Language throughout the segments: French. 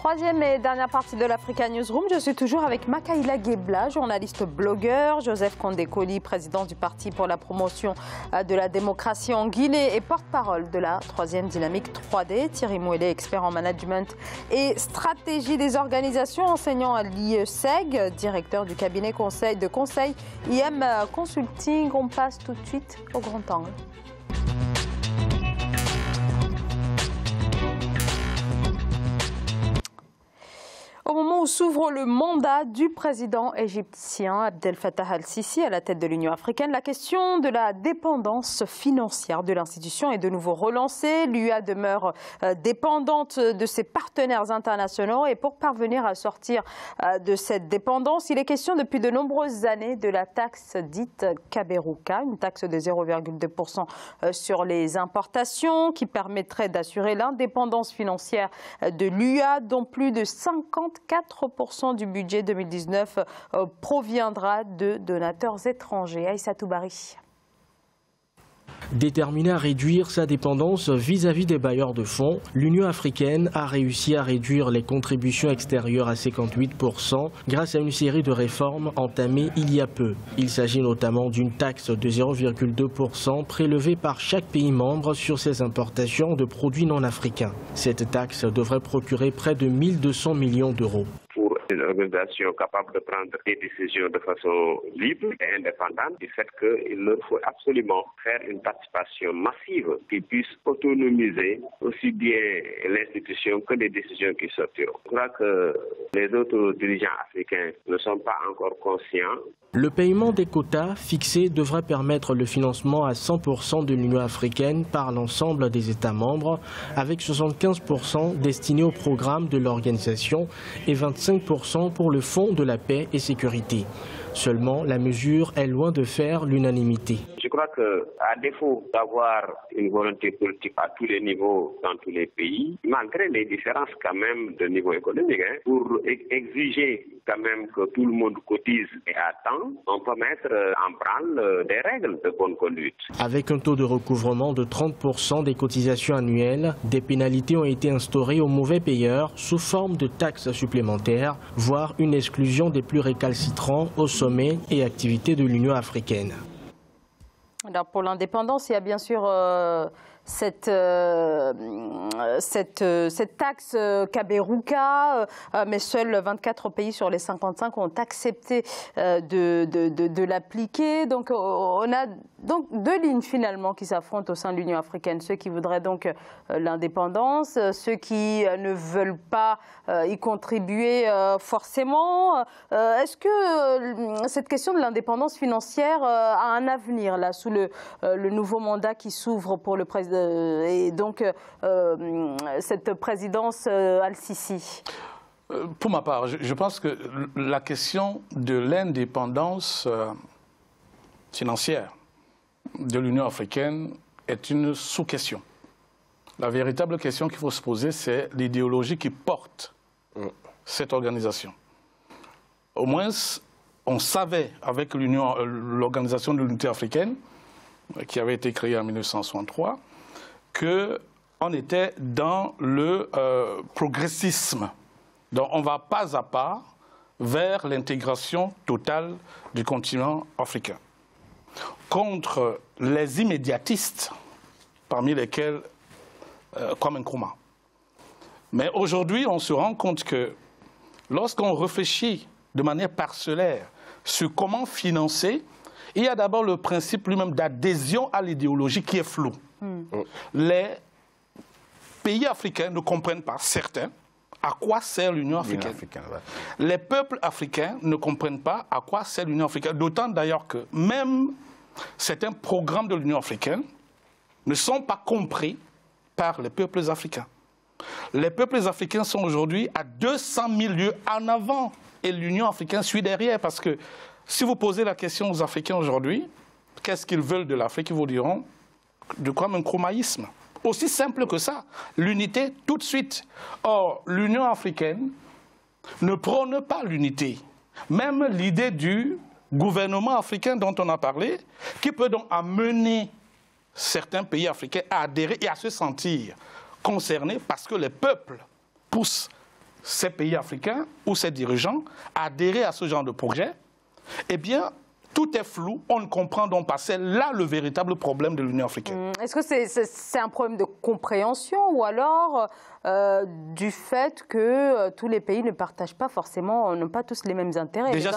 Troisième et dernière partie de l'Africa Newsroom, je suis toujours avec Makaïla Gebla, journaliste blogueur, Joseph Kondé-Koli, président du Parti pour la promotion de la démocratie en Guinée et porte-parole de la troisième dynamique 3D, Thierry Mouélé, expert en management et stratégie des organisations, enseignant à l'IESEG, directeur du cabinet de conseil IM Consulting. On passe tout de suite au grand angle. Au moment où s'ouvre le mandat du président égyptien Abdel Fattah al-Sisi à la tête de l'Union africaine, la question de la dépendance financière de l'institution est de nouveau relancée. L'UA demeure dépendante de ses partenaires internationaux et pour parvenir à sortir de cette dépendance, il est question depuis de nombreuses années de la taxe dite Kaberuka, une taxe de 0,2% sur les importations qui permettrait d'assurer l'indépendance financière de l'UA dont plus de 54% du budget 2019 proviendra de donateurs étrangers. Aïssatou Bari. Déterminée à réduire sa dépendance vis-à-vis des bailleurs de fonds, l'Union africaine a réussi à réduire les contributions extérieures à 58% grâce à une série de réformes entamées il y a peu. Il s'agit notamment d'une taxe de 0,2% prélevée par chaque pays membre sur ses importations de produits non africains. Cette taxe devrait procurer près de 1 200 millions d'euros. Une organisation capable de prendre des décisions de façon libre et indépendante, du fait qu'il leur faut absolument faire une participation massive qui puisse autonomiser aussi bien l'institution que les décisions qui sortiront. Je crois que les autres dirigeants africains ne sont pas encore conscients. Le paiement des quotas fixés devrait permettre le financement à 100% de l'Union africaine par l'ensemble des États membres, avec 75% destinés au programme de l'organisation et 25% pour le Fonds de la paix et sécurité. Seulement, la mesure est loin de faire l'unanimité. Je crois qu'à défaut d'avoir une volonté politique à tous les niveaux dans tous les pays, malgré les différences quand même de niveau économique, pour exiger quand même que tout le monde cotise et attend, on peut mettre en branle des règles de bonne conduite. Avec un taux de recouvrement de 30% des cotisations annuelles, des pénalités ont été instaurées aux mauvais payeurs sous forme de taxes supplémentaires, voire une exclusion des plus récalcitrants au sommet et activités de l'Union africaine. Alors pour l'indépendance, il y a bien sûr cette taxe Kaberuka, mais seuls 24 pays sur les 55 ont accepté de l'appliquer. Donc on a donc deux lignes finalement qui s'affrontent au sein de l'Union africaine. Ceux qui voudraient donc l'indépendance, ceux qui ne veulent pas y contribuer forcément. Est-ce que cette question de l'indépendance financière a un avenir là sous le nouveau mandat qui s'ouvre pour le président et donc cette présidence al-Sisi? Pour ma part, je pense que la question de l'indépendance financière de l'Union africaine est une sous-question. La véritable question qu'il faut se poser, c'est l'idéologie qui porte cette organisation. Au moins, on savait avec l'Organisation de l'Unité africaine, qui avait été créée en 1963, qu'on était dans le progressisme. Donc on va pas à pas vers l'intégration totale du continent africain. Contre les immédiatistes, parmi lesquels Kwame Nkrumah. Mais aujourd'hui, on se rend compte que lorsqu'on réfléchit de manière parcellaire sur comment financer, il y a d'abord le principe lui-même d'adhésion à l'idéologie qui est flou. Les pays africains ne comprennent pas, certains, à quoi sert l'Union africaine. Les peuples africains ne comprennent pas à quoi sert l'Union africaine. D'autant d'ailleurs que même certains programmes de l'Union africaine ne sont pas compris par les peuples africains. Les peuples africains sont aujourd'hui à 200 000 lieues en avant et l'Union africaine suit derrière parce que si vous posez la question aux Africains aujourd'hui, qu'est-ce qu'ils veulent de l'Afrique, ils vous diront de quoi un chromaïsme. Aussi simple que ça, l'unité tout de suite. Or, l'Union africaine ne prône pas l'unité. Même l'idée du gouvernement africain dont on a parlé, qui peut donc amener certains pays africains à adhérer et à se sentir concernés parce que les peuples poussent ces pays africains ou ces dirigeants adhérer à ce genre de projet, eh bien, tout est flou, on ne comprend donc pas. C'est là le véritable problème de l'Union africaine. Est-ce que c'est un problème de compréhension ou alors du fait que tous les pays ne partagent pas forcément, n'ont pas tous les mêmes intérêts? Déjà,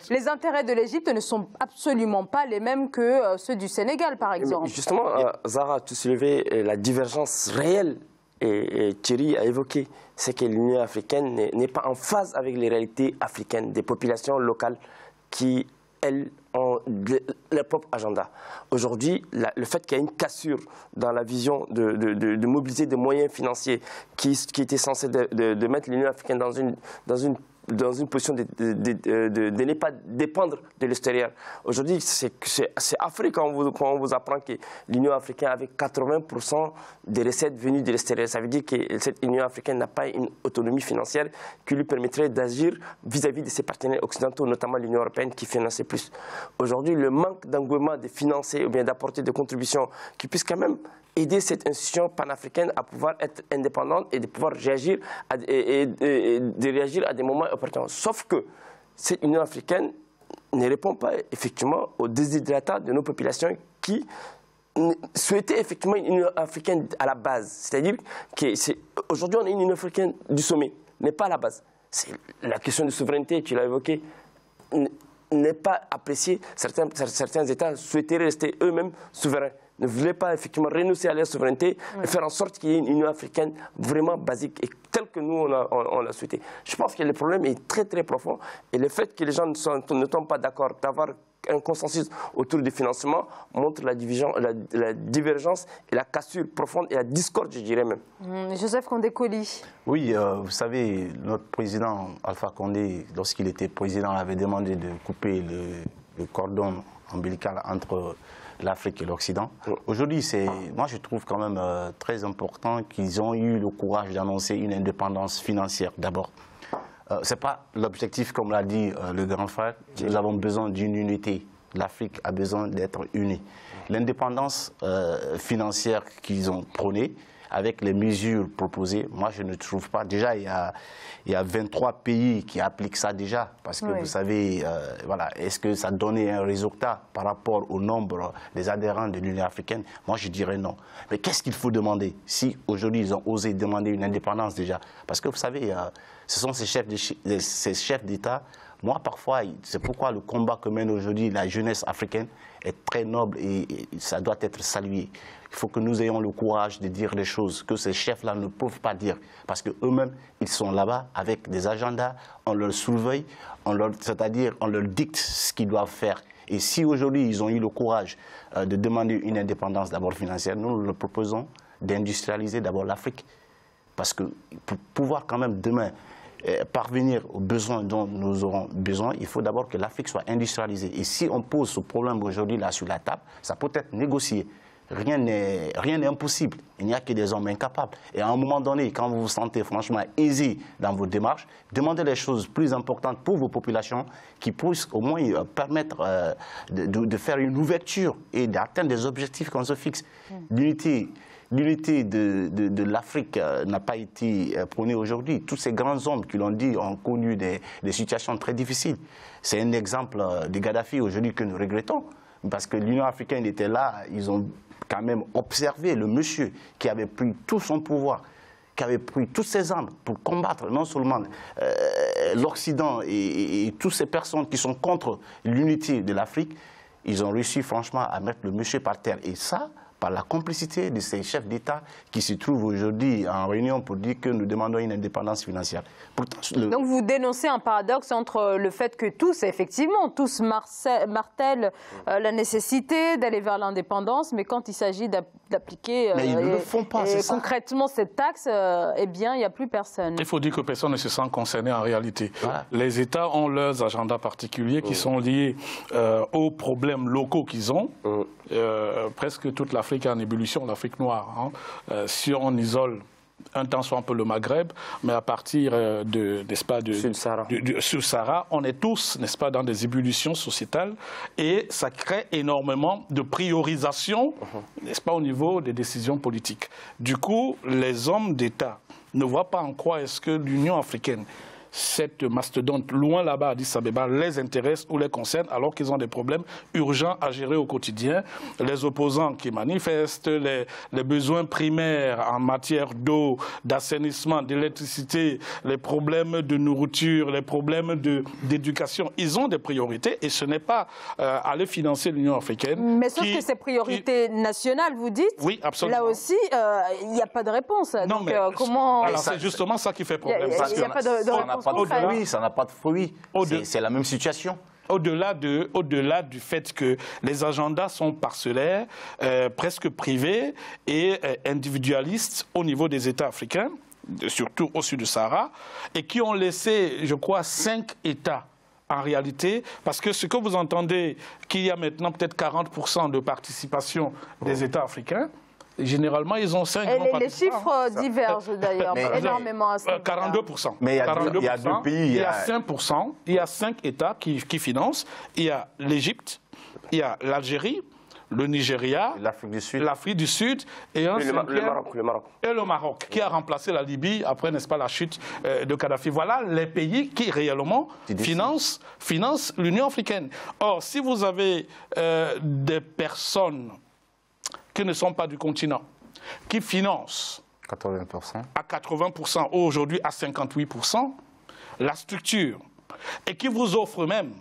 les intérêts de l'Égypte ne sont absolument pas les mêmes que ceux du Sénégal, par exemple. Mais justement, Zahra, tu soulevais la divergence réelle, et Thierry a évoqué, c'est que l'Union africaine n'est pas en phase avec les réalités africaines, des populations locales qui, elles, ont leur propre agenda. Aujourd'hui, le fait qu'il y ait une cassure dans la vision de mobiliser des moyens financiers qui était censé de mettre l'Union africaine dans une position de ne pas dépendre de l'extérieur. Aujourd'hui, c'est Afrique quand on vous apprend que l'Union africaine avait 80% des recettes venues de l'extérieur. Ça veut dire que cette Union africaine n'a pas une autonomie financière qui lui permettrait d'agir vis-à-vis de ses partenaires occidentaux, notamment l'Union européenne qui finançait plus. Aujourd'hui, le manque d'engouement de financer ou bien d'apporter des contributions qui puissent quand même aider cette institution panafricaine à pouvoir être indépendante et de pouvoir réagir de réagir à des moments opportuns. Sauf que cette Union africaine ne répond pas effectivement aux desiderata de nos populations qui souhaitaient effectivement une Union africaine à la base. C'est-à-dire qu'aujourd'hui on a une Union africaine du sommet, mais pas à la base. La question de souveraineté, tu l'as évoqué, n'est pas appréciée. Certains États souhaitaient rester eux-mêmes souverains, ne voulaient pas effectivement renoncer à leur souveraineté et faire en sorte qu'il y ait une Union africaine vraiment basique et telle que nous on l'a souhaité. Je pense que le problème est très très profond et le fait que les gens ne tombent pas d'accord d'avoir un consensus autour du financement montre la divergence et la cassure profonde et la discorde, je dirais même. Joseph Condé-Coly. Oui, vous savez, notre président Alpha Condé, lorsqu'il était président, avait demandé de couper le cordon ombilical entre l'Afrique et l'Occident. Aujourd'hui, moi je trouve quand même très important qu'ils ont eu le courage d'annoncer une indépendance financière d'abord. Ce n'est pas l'objectif, comme l'a dit le grand frère. Nous avons besoin d'une unité. L'Afrique a besoin d'être unie. L'indépendance financière qu'ils ont prônée, avec les mesures proposées, moi je ne trouve pas. Déjà, il y a 23 pays qui appliquent ça déjà. Parce que vous savez, voilà, est-ce que ça donnait un résultat par rapport au nombre des adhérents de l'Union africaine? Moi je dirais non. Mais qu'est-ce qu'il faut demander si aujourd'hui ils ont osé demander une indépendance déjà? Parce que vous savez, ce sont ces chefs d'État. Moi, parfois, c'est pourquoi le combat que mène aujourd'hui la jeunesse africaine est très noble et ça doit être salué. Il faut que nous ayons le courage de dire les choses que ces chefs-là ne peuvent pas dire. Parce qu'eux-mêmes, ils sont là-bas avec des agendas, on leur surveille, c'est-à-dire on leur dicte ce qu'ils doivent faire. Et si aujourd'hui, ils ont eu le courage de demander une indépendance d'abord financière, nous leur proposons d'industrialiser d'abord l'Afrique. Parce que pour pouvoir quand même demain parvenir aux besoins dont nous aurons besoin, il faut d'abord que l'Afrique soit industrialisée. Et si on pose ce problème aujourd'hui là sur la table, ça peut être négocié. Rien n'est impossible. Il n'y a que des hommes incapables. Et à un moment donné, quand vous vous sentez franchement aisé dans vos démarches, demandez les choses plus importantes pour vos populations qui puissent au moins permettre de faire une ouverture et d'atteindre des objectifs qu'on se fixe. L'unité de l'Afrique n'a pas été prônée aujourd'hui. Tous ces grands hommes qui l'ont dit ont connu des situations très difficiles. C'est un exemple de Kadhafi aujourd'hui que nous regrettons. Parce que l'Union africaine était là, ils ont quand même observé le monsieur qui avait pris tout son pouvoir, qui avait pris toutes ses armes pour combattre non seulement l'Occident et toutes ces personnes qui sont contre l'unité de l'Afrique. Ils ont réussi franchement à mettre le monsieur par terre. Et ça, par la complicité de ces chefs d'État qui se trouvent aujourd'hui en réunion pour dire que nous demandons une indépendance financière. Pourtant, donc vous dénoncez un paradoxe entre le fait que tous martèlent la nécessité d'aller vers l'indépendance, mais quand il s'agit d'appliquer concrètement cette taxe, eh bien, il n'y a plus personne. Il faut dire que personne ne se sent concerné en réalité. Voilà. Les États ont leurs agendas particuliers qui sont liés aux problèmes locaux qu'ils ont. Presque toute l'Afrique est en ébullition, l'Afrique noire. Si on isole un temps soit un peu le Maghreb, mais à partir du Sahara, on est tous, n'est-ce pas, dans des ébullitions sociétales et ça crée énormément de priorisation, n'est-ce pas, au niveau des décisions politiques. Du coup, les hommes d'État ne voit pas en quoi est-ce que l'Union africaine, cette mastodonte loin là-bas à Addis Abeba, les intéresse ou les concerne alors qu'ils ont des problèmes urgents à gérer au quotidien. Les opposants qui manifestent, les besoins primaires en matière d'eau, d'assainissement, d'électricité, les problèmes de nourriture, les problèmes d'éducation, ils ont des priorités et ce n'est pas aller financer l'Union africaine. Mais sauf que ces priorités nationales, vous dites, oui, absolument. Là aussi, il n'y a pas de réponse. Non, donc, mais comment... Alors c'est justement ça qui fait problème. Il n'y a pas de réponse. Ça n'a pas de fruits. C'est la même situation. Au-delà du fait que les agendas sont parcellaires, presque privés et individualistes au niveau des États africains, surtout au sud du Sahara, et qui ont laissé, je crois, 5 États en réalité, parce que ce que vous entendez, qu'il y a maintenant peut-être 40% de participation des États africains, généralement, ils ont 5 les chiffres divergent d'ailleurs énormément. 42%. Mais il y a deux pays. Il y a 5%. Il y a 5 États qui financent. Il y a l'Égypte, il y a l'Algérie, le Nigeria, l'Afrique du Sud et le Maroc, qui a remplacé la Libye après, n'est-ce pas, la chute de Kadhafi. Voilà les pays qui réellement financent l'Union africaine. Or, si vous avez des personnes qui ne sont pas du continent, qui financent 80%. à 80%, aujourd'hui à 58%, la structure, et qui vous offre même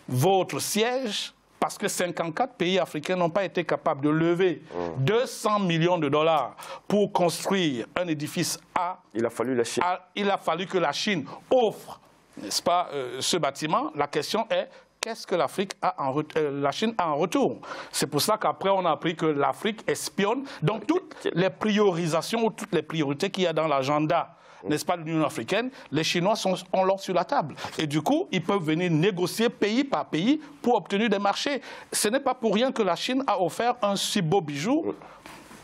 votre siège, parce que 54 pays africains n'ont pas été capables de lever 200 millions de dollars pour construire un édifice A. Il a fallu la Chine. Il a fallu que la Chine offre, n'est-ce pas, ce bâtiment. La question est, qu'est-ce que la Chine a en retour? C'est pour ça qu'après, on a appris que l'Afrique espionne. Donc, toutes les priorisations ou toutes les priorités qu'il y a dans l'agenda, n'est-ce pas, de l'Union africaine, les Chinois ont l'or sur la table. Et du coup, ils peuvent venir négocier pays par pays pour obtenir des marchés. Ce n'est pas pour rien que la Chine a offert un si beau bijou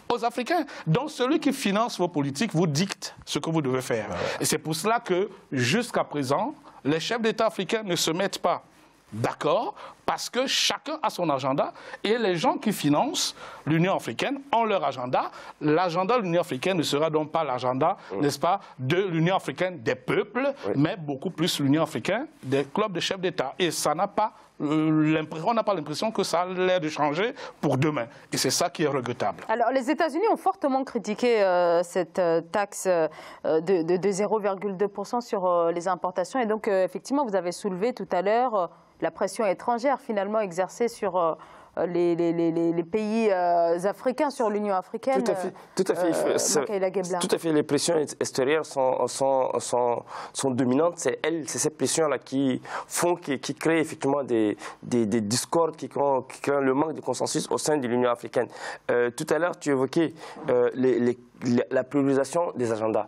aux Africains. Donc, celui qui finance vos politiques vous dicte ce que vous devez faire. Et c'est pour cela que, jusqu'à présent, les chefs d'État africains ne se mettent pas d'accord, parce que chacun a son agenda et les gens qui financent l'Union africaine ont leur agenda. L'agenda de l'Union africaine ne sera donc pas l'agenda, n'est-ce pas, de l'Union africaine des peuples, mais beaucoup plus l'Union africaine des clubs de chefs d'État. Et ça n'a pas on n'a pas l'impression que ça a l'air de changer pour demain. Et c'est ça qui est regrettable. Alors, les États-Unis ont fortement critiqué cette taxe de 0,2% sur les importations. Et donc, effectivement, vous avez soulevé tout à l'heure la pression étrangère finalement exercée sur les pays africains, sur l'Union africaine. Tout à fait. Les pressions extérieures sont dominantes. C'est ces pressions-là qui créent effectivement des discordes, qui créent le manque de consensus au sein de l'Union africaine. Tout à l'heure, tu évoquais la priorisation des agendas.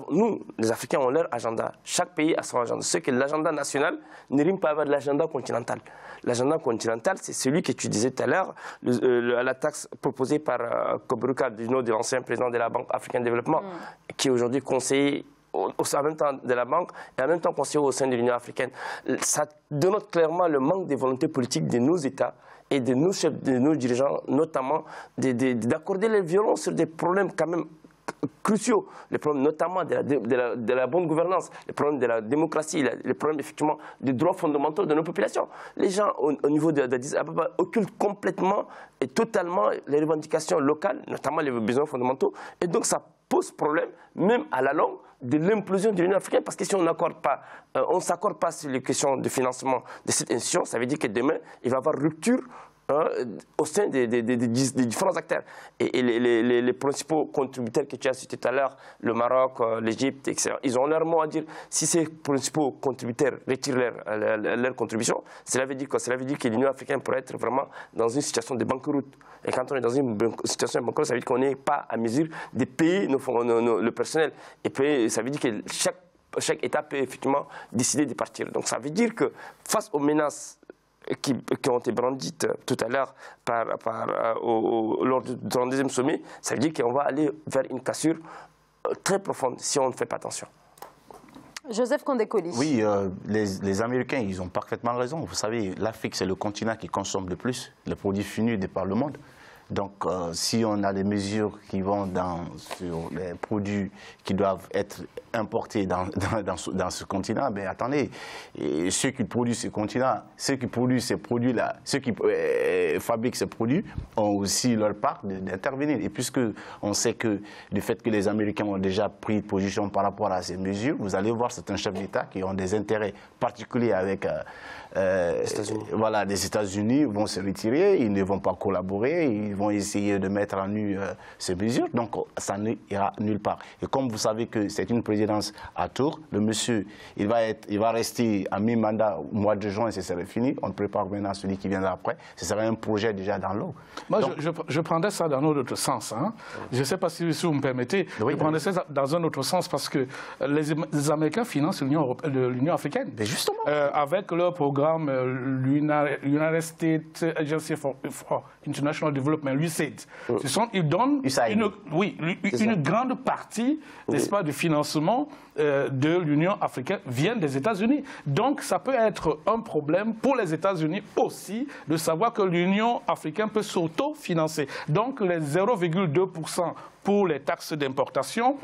Nous, les Africains, ont leur agenda. Chaque pays a son agenda. Ce que l'agenda national ne rime pas avec l'agenda continental. L'agenda continental, c'est celui que tu disais tout à l'heure, la taxe proposée par Kobruka, du nom de l'ancien président de la Banque africaine de développement, qui est aujourd'hui conseiller en même temps de la banque et en même temps conseiller au sein de l'Union africaine. Ça dénote clairement le manque de volonté politique de nos États et de nos chefs, de nos dirigeants, notamment d'accorder les violences sur des problèmes quand même cruciaux, les problèmes notamment de la bonne gouvernance, les problèmes de la démocratie, les problèmes effectivement des droits fondamentaux de nos populations. Les gens au niveau d'Addis Abeba occultent complètement et totalement les revendications locales, notamment les besoins fondamentaux, et donc ça pose problème, même à la longue, de l'implosion de l'Union africaine, parce que si on ne s'accorde pas sur les questions de financement de cette institution, ça veut dire que demain, il va y avoir rupture au sein des différents acteurs. Et les principaux contributeurs que tu as cités tout à l'heure, le Maroc, l'Égypte, etc., ils ont leur mot à dire. Si ces principaux contributeurs retirent leur contribution, cela veut dire quoi? Cela veut dire que l'Union africaine pourrait être vraiment dans une situation de banqueroute. Et quand on est dans une situation de banqueroute, ça veut dire qu'on n'est pas à mesure de payer le personnel. Et puis, ça veut dire que chaque État peut effectivement décider de partir. Donc ça veut dire que face aux menaces qui ont été brandites tout à l'heure lors du 32e sommet, ça veut dire qu'on va aller vers une cassure très profonde si on ne fait pas attention. Joseph Kondé-Kolis. Oui, les Américains, ils ont parfaitement raison. Vous savez, l'Afrique, c'est le continent qui consomme le plus les produits finis par le monde. Donc, si on a des mesures qui vont sur les produits qui doivent être importés dans ce continent, ben attendez, et ceux qui produisent ce continent, ceux qui produisent ces produits-là, ceux qui fabriquent ces produits ont aussi leur part d'intervenir. Et puisque on sait que le fait que les Américains ont déjà pris position par rapport à ces mesures, vous allez voir certains chefs d'État qui ont des intérêts particuliers avec voilà, les États-Unis vont se retirer, ils ne vont pas collaborer, ils vont essayer de mettre en nu ces mesures, donc ça n'ira nulle part. Et comme vous savez que c'est une présidence à tour, le monsieur, il va rester à mi-mandat au mois de juin et ce serait fini, on prépare maintenant celui qui viendra après, ce serait un projet déjà dans l'eau. Moi, je prendrais ça dans un autre sens. Hein. Je ne sais pas si vous me permettez, oui, je prendrais ça dans un autre sens parce que les Américains financent l'Union africaine. Mais justement. Avec leur programme United States Agency for International Development, l'USAID. Ils donnent une grande partie, n'est-ce pas, du financement de l'Union africaine vient des États-Unis. Donc ça peut être un problème pour les États-Unis aussi de savoir que l'Union africaine peut s'auto-financer. Donc les 0,2% pour les taxes d'importation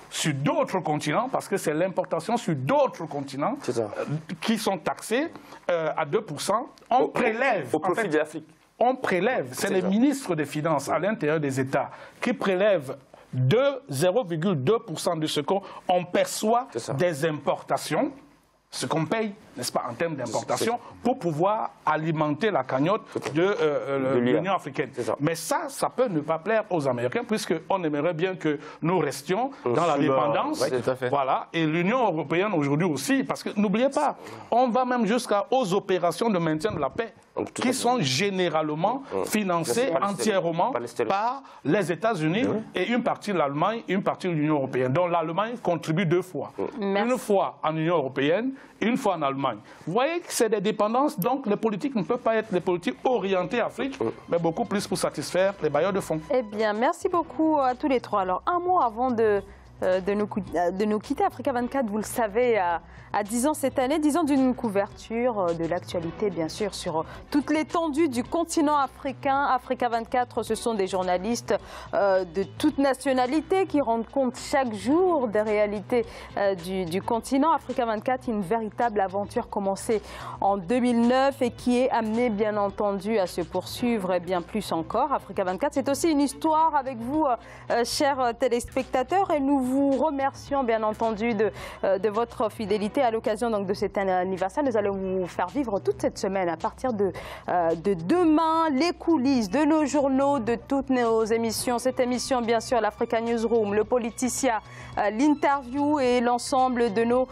sur d'autres continents, parce que c'est l'importation sur d'autres continents qui sont taxés à 2%, on prélève. Au profit de l'Afrique. On prélève, c'est les ministres des Finances à l'intérieur des États qui prélèvent de 0,2% de ce qu'on perçoit des importations, ce qu'on paye, n'est-ce pas, en termes d'importation, pour pouvoir alimenter la cagnotte de l'Union africaine. Mais ça peut ne pas plaire aux Américains, puisqu'on aimerait bien que nous restions dans la dépendance. Voilà, et l'Union européenne aujourd'hui aussi, parce que n'oubliez pas, on va même jusqu'aux opérations de maintien de la paix, qui sont généralement financées entièrement par les États-Unis et une partie de l'Allemagne, une partie de l'Union européenne. Donc l'Allemagne contribue 2 fois. Une fois en Union européenne, une fois en Allemagne. Vous voyez que c'est des dépendances, donc les politiques ne peuvent pas être des politiques orientées Afrique, mais beaucoup plus pour satisfaire les bailleurs de fonds. Eh bien, merci beaucoup à tous les trois. Alors, un mot avant de nous quitter. Africa 24, vous le savez, à 10 ans cette année, 10 ans d'une couverture de l'actualité, bien sûr, sur toute l'étendue du continent africain. Africa 24, ce sont des journalistes de toute nationalité qui rendent compte chaque jour des réalités du continent. Africa 24, une véritable aventure commencée en 2009 et qui est amenée, bien entendu, à se poursuivre et bien plus encore. Africa 24, c'est aussi une histoire avec vous, chers téléspectateurs, et nous vous remercions, bien entendu, de votre fidélité. À l'occasion donc de cet anniversaire, nous allons vous faire vivre toute cette semaine, à partir de demain, les coulisses de nos journaux, de toutes nos émissions. Cette émission, bien sûr, l'Africa Newsroom, le Politicien, l'interview et l'ensemble de nos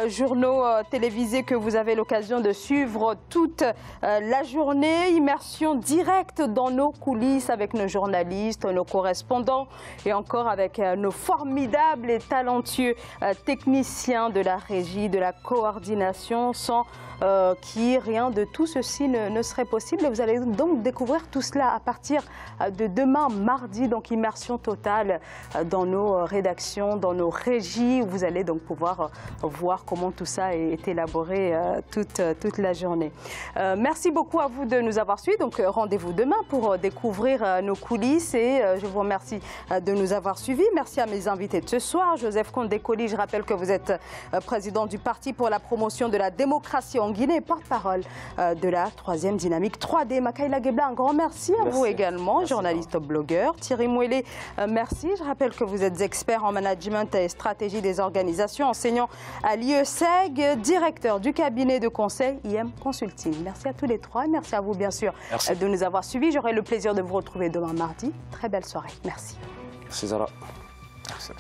journaux télévisés que vous avez l'occasion de suivre toute la journée. Immersion directe dans nos coulisses avec nos journalistes, nos correspondants et encore avec nos formidables et talentueux techniciens de la régie, de la coordination, sans qui rien de tout ceci ne serait possible. Vous allez donc découvrir tout cela à partir de demain, mardi, donc immersion totale dans nos rédactions, dans nos régies, où vous allez donc pouvoir voir comment tout ça est élaboré toute la journée. Merci beaucoup à vous de nous avoir suivis. Donc rendez-vous demain pour découvrir nos coulisses et je vous remercie de nous avoir suivis. Merci à mes invités de ce soir. Joseph Condé-Coly, je rappelle que vous êtes président du Parti pour la promotion de la démocratie en Guinée, porte-parole de la 3e dynamique 3D. Makaïla Gebla, un grand merci à vous également, journaliste blogueur. Thierry Mouélé, merci. Je rappelle que vous êtes expert en management et stratégie des organisations, enseignant à l'IESEG, directeur du cabinet de conseil IM Consulting. Merci à tous les trois et merci à vous, bien sûr, de nous avoir suivis. J'aurai le plaisir de vous retrouver demain mardi. Très belle soirée. Merci. Merci Zara. Merci.